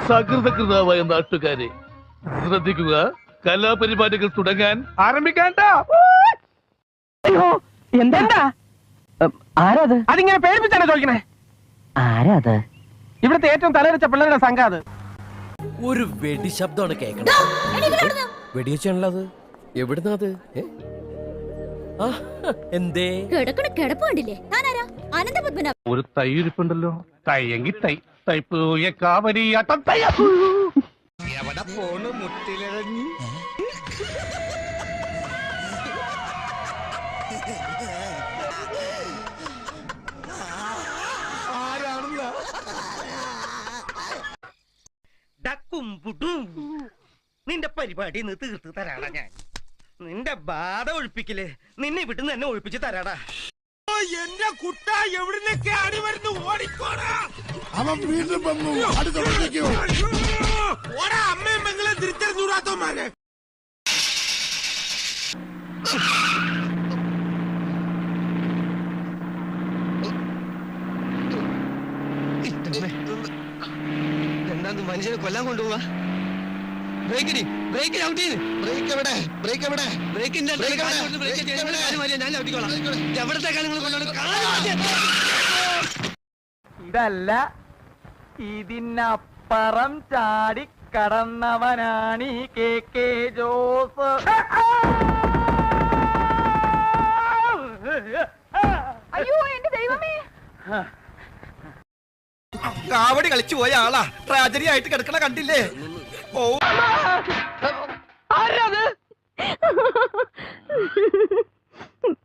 സകൃതകൃതാവായ നാട്ടുകാരെ ശ്രദ്ധിക്കുക, കലാപരിപാടികൾ തുടങ്ങാൻ ആരംഭിക്കാൻ. അയ്യോ എന്താ ആരാത്? അതിങ്ങനെ പേടിപ്പിച്ചാണ് ചോദിക്കണേ. ആരാത്? ഇവിടുത്തെ ഏറ്റവും തലവെച്ച പിള്ളേരുടെ സംഘം. അത് ഒരു വെടി ശബ്ദമാണ് കേൾക്കണത്. വെടിവെച്ചാണല്ലോ അത്. എവിടുന്നാ അത്? എന്തേ കിടപ്പ് കണ്ടില്ലേ? ഒരു തൈ ഇരിപ്പുണ്ടല്ലോ. തയ്യെങ്കിൽ തൈ തൈപ്പൂയ കാവരിയാട്ടം തൈ. എവിടെ പോണ് മുട്ടിലിഴഞ്ഞ്? നിന്റെ പരിപാടി തീർത്ത് തരാടാ ഞാൻ. നിന്റെ ബാധ ഒഴിപ്പിക്കല് നിന്നെ ഇവിടുന്ന് തന്നെ ഒഴിപ്പിച്ച് തരാടാ. എന്റെ കുട്ട എവിടുന്നൊക്കെ അടി വരുന്നു, ഓടിക്കോടാ. അവൻ വീണ്ടും വന്നു. ഓടാ, അമ്മയും പെങ്ങളെ തിരിച്ചറിഞ്ഞൂടാത്തവന്മാരെ. എന്താ മനുഷ്യനെ കൊല്ലാൻ കൊണ്ടുപോവാ? ബ്രേക്ക് ഔട്ട് ചെയ്ത്. ഇതല്ല, ഇതിനപ്പുറം ചാടി കടന്നവനാണ് ഈ KK ജോസ്. അയ്യോ എന്റെ ദൈവമേ! കാവടി കളിച്ചു പോയ ആളാ ട്രാജഡി ആയിട്ട് കിടക്കണ കണ്ടില്ലേ? ആരാത്?